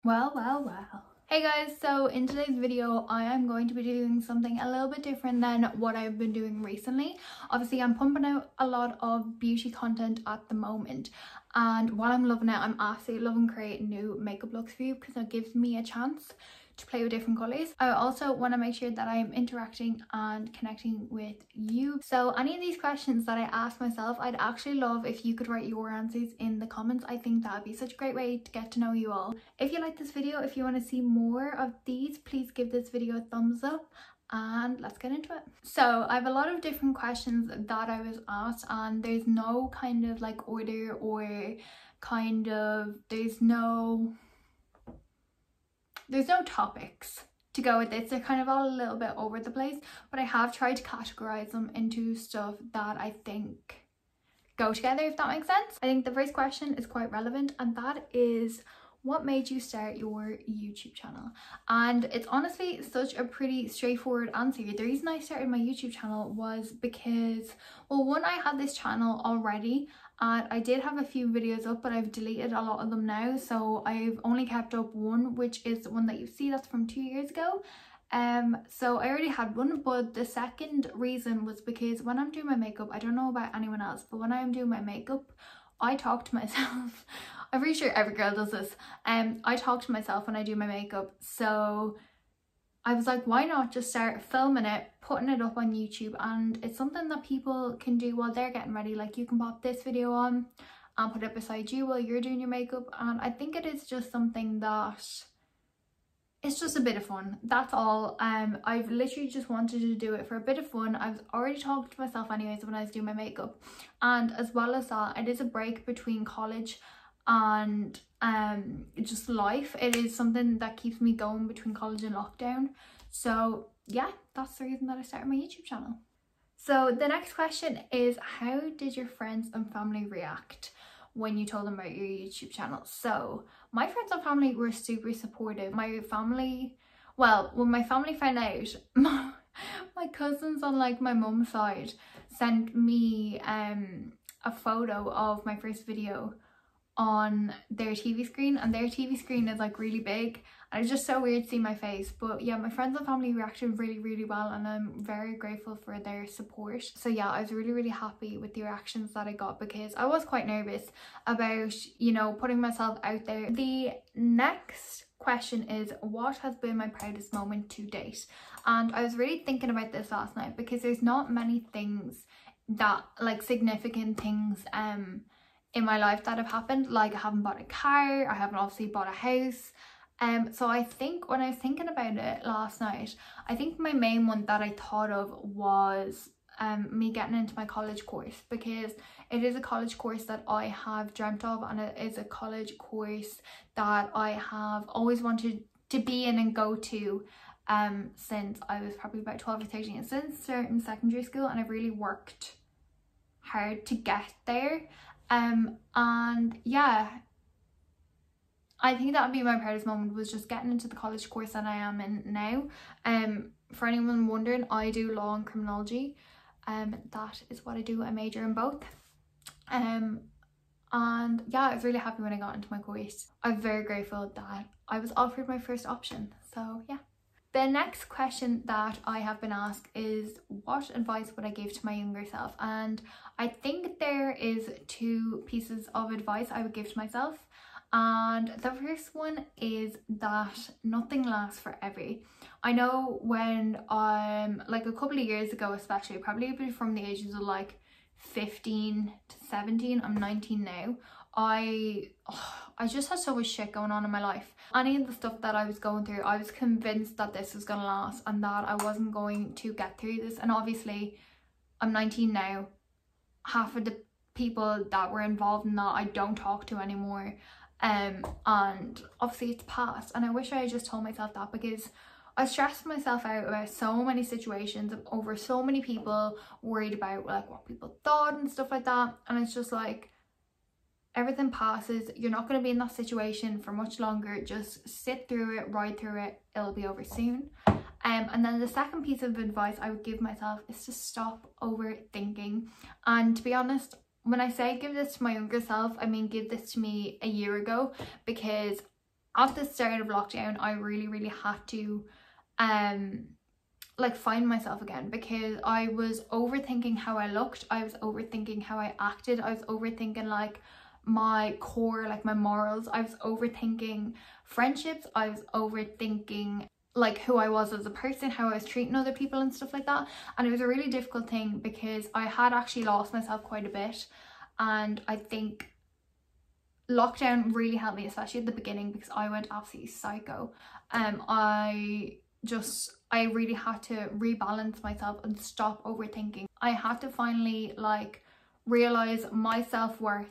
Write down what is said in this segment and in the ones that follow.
Well. Hey guys, so in today's video I am going to be doing something a little bit different than what I've been doing recently. Obviously I'm pumping out a lot of beauty content at the moment, and while I'm loving it, I'm absolutely loving creating new makeup looks for you because it gives me a chance to play with different colors. I also want to make sure that I'm interacting and connecting with you. So any of these questions that I ask myself, I'd actually love if you could write your answers in the comments. I think that would be such a great way to get to know you all. If you like this video, if you want to see more of these, please give this video a thumbs up and let's get into it. So I have a lot of different questions that I was asked, and there's no kind of like order or kind of there's no topics to go with this. They're kind of all a little bit over the place, but I have tried to categorize them into stuff that I think go together, if that makes sense. I think the first question is quite relevant, and that is, what made you start your YouTube channel? And it's honestly such a pretty straightforward answer. The reason I started my YouTube channel was because, well, one, I had this channel already and I did have a few videos up, but I've deleted a lot of them now, so I've only kept up one, which is the one that you see that's from 2 years ago. So I already had one. But the second reason was because when I'm doing my makeup, I don't know about anyone else, but when I'm doing my makeup, I talk to myself. I'm pretty sure every girl does this. I talk to myself when I do my makeup, so I was like, why not just start filming it, putting it up on YouTube? And it's something that people can do while they're getting ready. Like, you can pop this video on and put it beside you while you're doing your makeup, and I think it is just something that it's just a bit of fun, that's all. I've literally just wanted to do it for a bit of fun. I was already talking to myself anyways when I was doing my makeup, and as well as that, it is a break between college and just life. It is something that keeps me going between college and lockdown. So yeah, that's the reason that I started my YouTube channel. So the next question is, how did your friends and family react when you told them about your YouTube channel? So my friends and family were super supportive. My family, well, when my family found out, my cousins on like my mum's side sent me a photo of my first video on their TV screen, and their TV screen is like really big, and it's just so weird to see my face. But yeah, my friends and family reacted really well, and I'm very grateful for their support. So yeah, I was really happy with the reactions that I got, because I was quite nervous about, you know, putting myself out there. The next question is, what has been my proudest moment to date? And I was really thinking about this last night, because there's not many things that, like, significant things in my life that have happened. Like, I haven't bought a car, I haven't obviously bought a house. So I think when I was thinking about it last night, I think my main one that I thought of was me getting into my college course, because it is a college course that I have dreamt of, and it is a college course that I have always wanted to be in and go to since I was probably about 12 or 13, since starting secondary school, and I've really worked hard to get there. And yeah, I think that would be my proudest moment, was just getting into the college course that I am in now. For anyone wondering, I do law and criminology. That is what I do. I major in both. And yeah, I was really happy when I got into my course. I'm very grateful that I was offered my first option. So yeah. The next question that I have been asked is, what advice would I give to my younger self? And I think there is two pieces of advice I would give to myself. And the first one is that nothing lasts forever. I know when like a couple of years ago, especially, probably from the ages of like 15 to 17, I'm 19 now, I just had so much shit going on in my life. Any of the stuff that I was going through, I was convinced that this was gonna last and that I wasn't going to get through this. And obviously I'm 19 now. Half of the people that were involved in that I don't talk to anymore, and obviously it's past. And I wish I had just told myself that, because I stressed myself out about so many situations, over so many people, worried about like what people thought and stuff like that. And it's just like, everything passes. You're not going to be in that situation for much longer. Just sit through it, ride through it, it'll be over soon. And then the second piece of advice I would give myself is to stop overthinking. And to be honest, when I say give this to my younger self, I mean give this to me a year ago, because At the start of lockdown, I really had to like find myself again, because I was overthinking how I looked, I was overthinking how I acted, I was overthinking like my core, like my morals, I was overthinking friendships, I was overthinking like who I was as a person, how I was treating other people and stuff like that. And it was a really difficult thing because I had actually lost myself quite a bit, and I think lockdown really helped me, especially at the beginning, because I went absolutely psycho. I really had to rebalance myself and stop overthinking. I had to finally like realize my self-worth,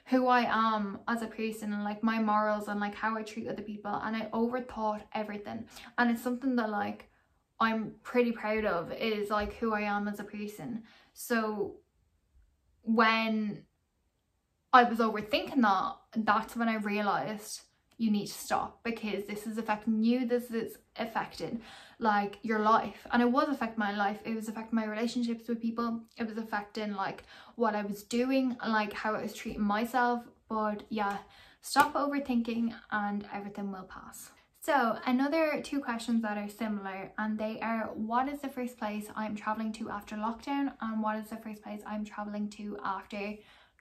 who I am as a person, and like my morals and like how I treat other people. And I overthought everything, and it's something that like I'm pretty proud of, is like who I am as a person. So when I was overthinking that, that's when I realized you need to stop, because this is affecting you, this is affecting like your life. And it was affecting my life, it was affecting my relationships with people, it was affecting like what I was doing and like how I was treating myself. But yeah, stop overthinking and everything will pass. So another 2 questions that are similar, and they are, what is the first place I'm traveling to after lockdown, and what is the first place I'm traveling to after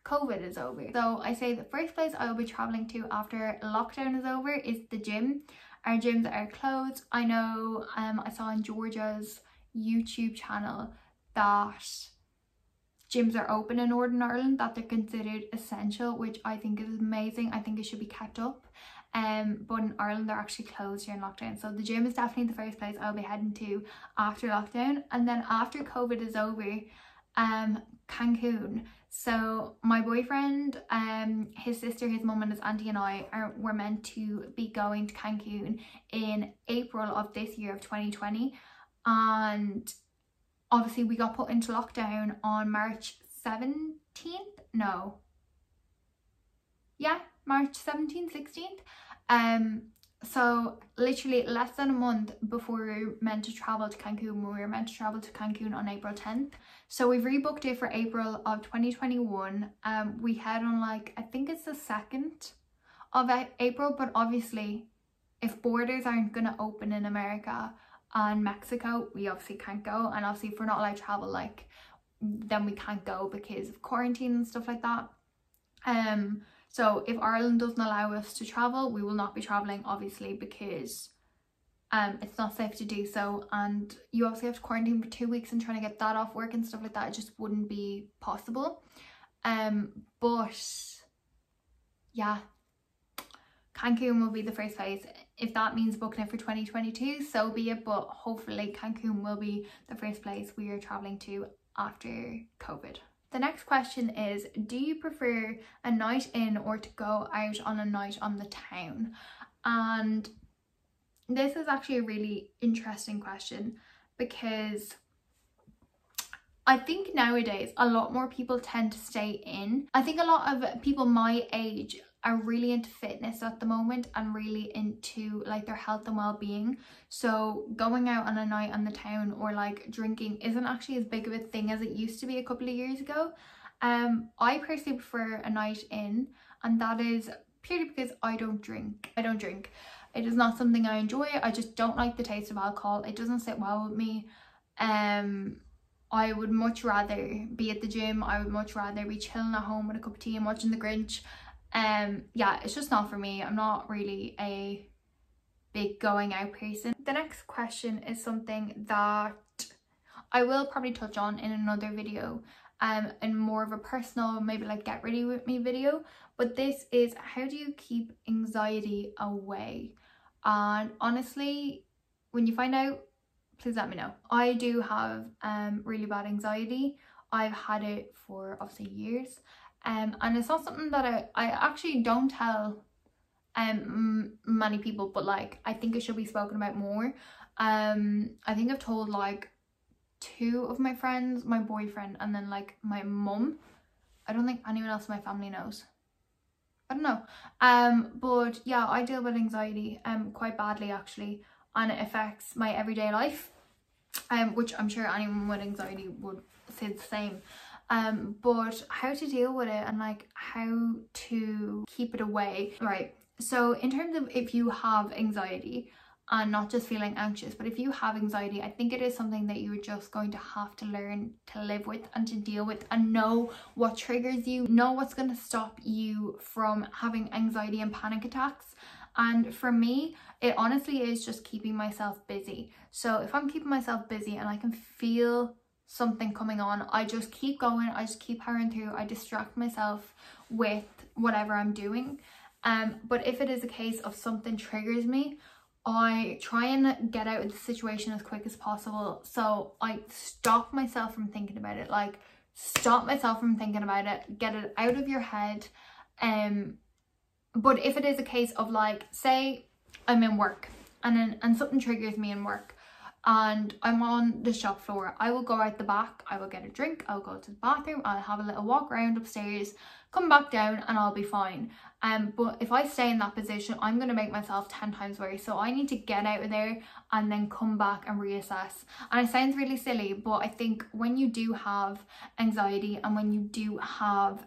COVID is over? So I say the first place I will be traveling to after lockdown is over is the gym. Our gyms are closed. I know I saw on Georgia's YouTube channel that gyms are open in Northern Ireland, that they're considered essential, which I think is amazing. I think it should be kept up. But in Ireland they're actually closed during lockdown. So the gym is definitely the first place I'll be heading to after lockdown. And then after COVID is over, Cancun. So my boyfriend, his sister, his mum and his auntie and I were meant to be going to Cancun in April of this year of 2020, and obviously we got put into lockdown on March 17th. No, yeah, March 17th, 16th. So literally less than a month before we were meant to travel to Cancun. We were meant to travel to Cancun on April 10th. So we've rebooked it for April of 2021. We head on like, I think it's the 2nd of April, but obviously if borders aren't going to open in America and Mexico, we obviously can't go. And obviously if we're not allowed to travel, like, then we can't go because of quarantine and stuff like that. So if Ireland doesn't allow us to travel, we will not be traveling, obviously, because it's not safe to do so, and you obviously have to quarantine for 2 weeks, and trying to get that off work and stuff like that, it just wouldn't be possible. But yeah, Cancun will be the first place. If that means booking it for 2022, so be it, but hopefully Cancun will be the first place we are traveling to after COVID. The next question is, do you prefer a night in or to go out on a night on the town? And this is actually a really interesting question, because I think nowadays a lot more people tend to stay in. I think a lot of people my age are really into fitness at the moment and really into like their health and well-being. So going out on a night on the town or like drinking isn't actually as big of a thing as it used to be a couple of years ago. I personally prefer a night in, and that is purely because I don't drink. It is not something I enjoy. I just don't like the taste of alcohol. It doesn't sit well with me. I would much rather be at the gym. I would much rather be chilling at home with a cup of tea and watching The Grinch. Yeah, it's just not for me. I'm not really a big going out person. The next question is something that I will probably touch on in another video, and more of a personal, maybe like get ready with me video. But this is, how do you keep anxiety away? And honestly, when you find out, please let me know. I do have really bad anxiety. I've had it for obviously years, and it's not something that I actually don't tell many people, but like I think it should be spoken about more. I think I've told like 2 of my friends, my boyfriend, and then like my mum. I don't think anyone else in my family knows. I don't know. But yeah, I deal with anxiety quite badly actually, and it affects my everyday life, which I'm sure anyone with anxiety would say the same. But how to deal with it and like how to keep it away. Right, So in terms of if you have anxiety, and not just feeling anxious, but if you have anxiety, I think it is something that you're just going to have to learn to live with and to deal with, and know what triggers you, know what's going to stop you from having anxiety and panic attacks. And for me, it honestly is just keeping myself busy. So if I'm keeping myself busy and I can feel something coming on, I just keep going, I just keep powering through, I distract myself with whatever I'm doing. But if it is a case of something triggers me, I try and get out of the situation as quick as possible. So I stop myself from thinking about it, like stop myself from thinking about it, get it out of your head. But if it is a case of, like, say I'm in work and something triggers me in work and I'm on the shop floor, I will go out the back, I will get a drink, I'll go to the bathroom, I'll have a little walk around upstairs, come back down, and I'll be fine. But if I stay in that position, I'm going to make myself 10 times worse. So I need to get out of there and then come back and reassess. And it sounds really silly, but I think when you do have anxiety and when you do have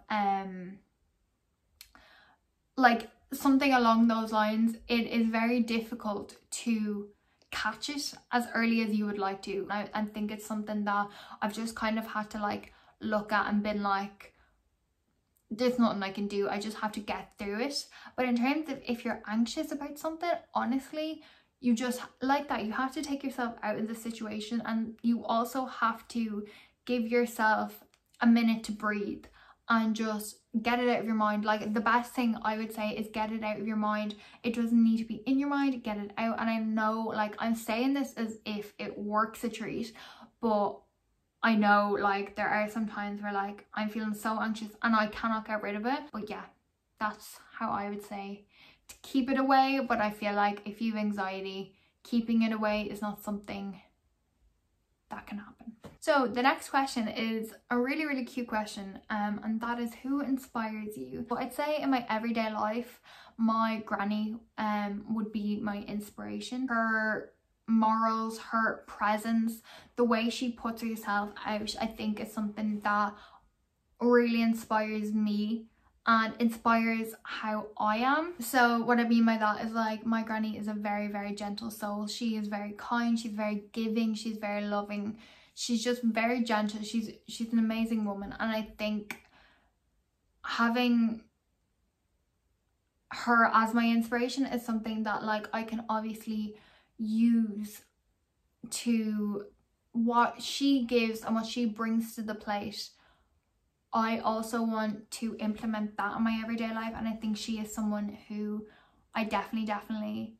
like something along those lines, it is very difficult to catch it as early as you would like to. I think it's something that I've just kind of had to like look at and been like, there's nothing I can do, I just have to get through it. But in terms of if you're anxious about something, honestly, you just, like that, you have to take yourself out of the situation, and you also have to give yourself a minute to breathe and just get it out of your mind. Like, the best thing I would say is get it out of your mind. It doesn't need to be in your mind, get it out. And I know, like, I'm saying this as if it works a treat, but I know, like, there are some times where, like, I'm feeling so anxious and I cannot get rid of it. But yeah, that's how I would say to keep it away. But I feel like if you have anxiety, keeping it away is not something that can happen. So the next question is a really, really cute question, and that is, who inspires you? Well, I'd say in my everyday life, my granny would be my inspiration. Her morals, her presence, the way she puts herself out, I think is something that really inspires me and inspires how I am. So what I mean by that is, like, my granny is a very, very gentle soul. She is very kind, she's very giving, she's very loving, she's just very gentle. She's an amazing woman, and I think having her as my inspiration is something that, like, I can obviously use to what she gives and what she brings to the plate. I also want to implement that in my everyday life, and I think she is someone who I definitely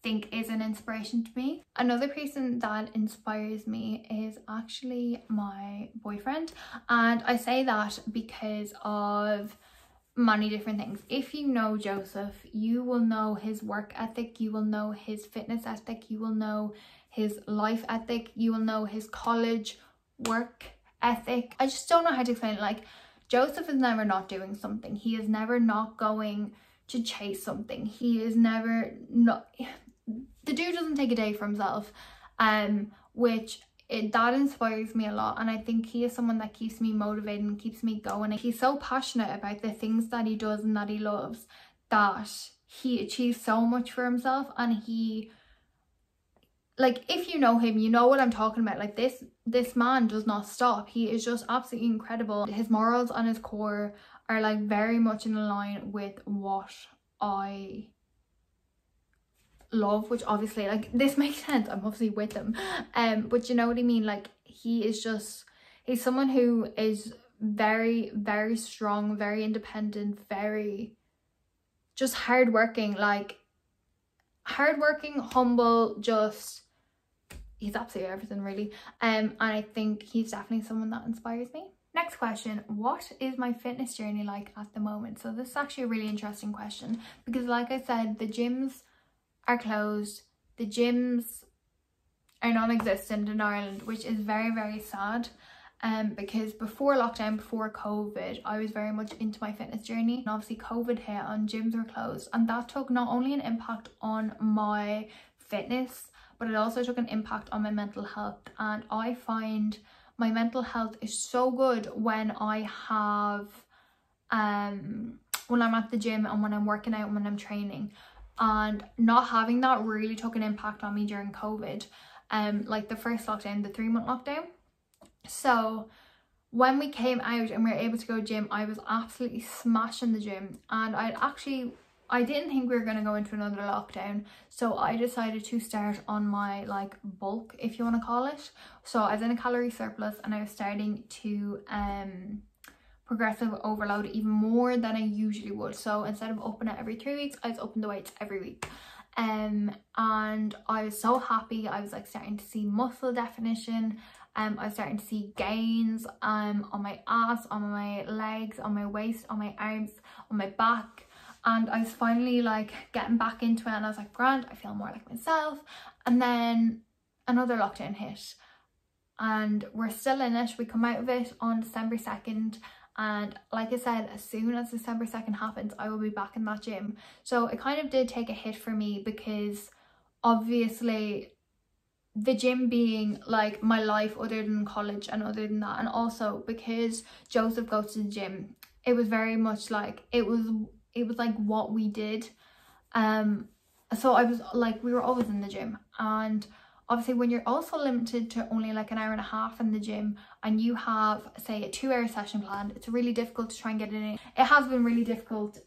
think is an inspiration to me. Another person that inspires me is actually my boyfriend, and I say that because of many different things. If you know Joseph, you will know his work ethic, you will know his fitness ethic, you will know his life ethic, you will know his college work ethic. I just don't know how to explain it. Like, Joseph is never not doing something, he is never not going to chase something, he is never not, the dude doesn't take a day for himself, that inspires me a lot. And I think he is someone that keeps me motivated and keeps me going. He's so passionate about the things that he does and that he loves, that he achieves so much for himself. And he, like, if you know him, you know what I'm talking about. Like, this man does not stop. He is just absolutely incredible. His morals and his core are, like, very much in line with what I love, which obviously, like, this makes sense, I'm obviously with him, but you know what I mean. Like, he's someone who is very, very strong, very independent, very just hardworking, like hardworking, humble, just, he's absolutely everything, really. And I think he's definitely someone that inspires me. Next question, what is my fitness journey like at the moment? So this is actually a really interesting question, because like I said, the gyms are closed, the gyms are non-existent in Ireland, which is very, very sad. Because before lockdown, before COVID, I was very much into my fitness journey, and obviously COVID hit and gyms were closed, and that took not only an impact on my fitness, but it also took an impact on my mental health. And I find my mental health is so good when I have when I'm at the gym and when I'm working out and when I'm training. And not having that really took an impact on me during COVID, like the first lockdown, the 3-month lockdown. So when we came out and we were able to go to gym, I was absolutely smashing the gym, and I didn't think we were going to go into another lockdown, so I decided to start on my like bulk, if you want to call it. So I was in a calorie surplus and I was starting to progressive overload even more than I usually would. So instead of upping it every 3 weeks, I was upping the weights every week. And I was so happy. I was like starting to see muscle definition. I was starting to see gains on my ass, on my legs, on my waist, on my arms, on my back. And I was finally like getting back into it, and I was like, grand, I feel more like myself. And then another lockdown hit, and we're still in it. We come out of it on December 2nd. And like I said, as soon as December 2nd happens, I will be back in that gym. So it kind of did take a hit for me, because obviously the gym being like my life other than college and other than that, and also because Joseph goes to the gym, it was very much like it was like what we did. So I was like, we were always in the gym, and obviously when you're also limited to only like an hour and a half in the gym, and you have say a 2-hour session planned, it's really difficult to try and get it in. It has been really difficult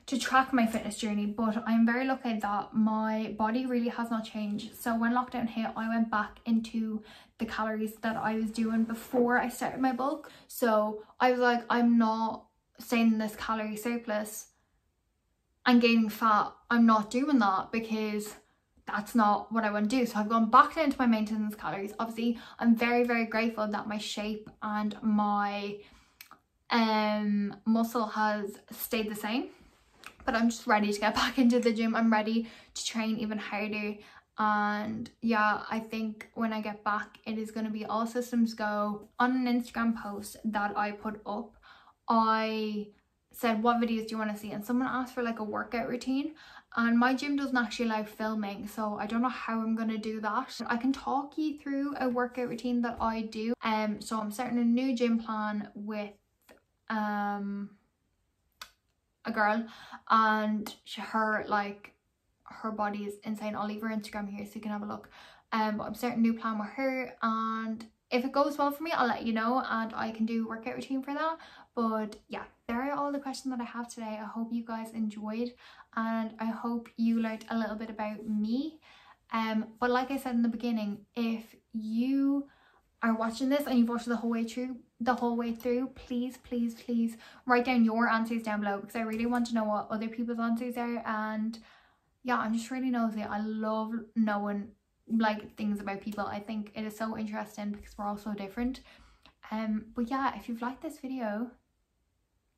to track my fitness journey, but I'm very lucky that my body really has not changed. So when lockdown hit, I went back into the calories that I was doing before I started my bulk. So I was like, I'm not staying in this calorie surplus and gaining fat. I'm not doing that, because that's not what I want to do. So I've gone back down to my maintenance calories. Obviously, I'm very, very grateful that my shape and my muscle has stayed the same, but I'm just ready to get back into the gym. I'm ready to train even harder. And yeah, I think when I get back, it is going to be all systems go. On an Instagram post that I put up, I said, what videos do you want to see? And someone asked for like a workout routine, and my gym doesn't actually allow filming, so I don't know how I'm going to do that. I can talk you through a workout routine that I do. So I'm starting a new gym plan with a girl, and her body is insane. I'll leave her Instagram here so you can have a look. But I'm starting a new plan with her, and if it goes well for me, I'll let you know, and I can do a workout routine for that. But yeah, there are all the questions that I have today. I hope you guys enjoyed, and I hope you learned a little bit about me. But like I said in the beginning, if you are watching this and you've watched the whole way through, please write down your answers down below, because I really want to know what other people's answers are. And yeah, I'm just really nosy. I love knowing like things about people. I think it is so interesting because we're all so different. But yeah, if you've liked this video,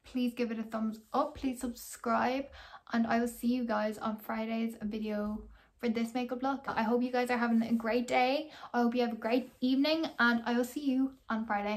please give it a thumbs up, please subscribe, and I will see you guys on Friday's video for this makeup look. I hope you guys are having a great day. I hope you have a great evening, and I will see you on Friday.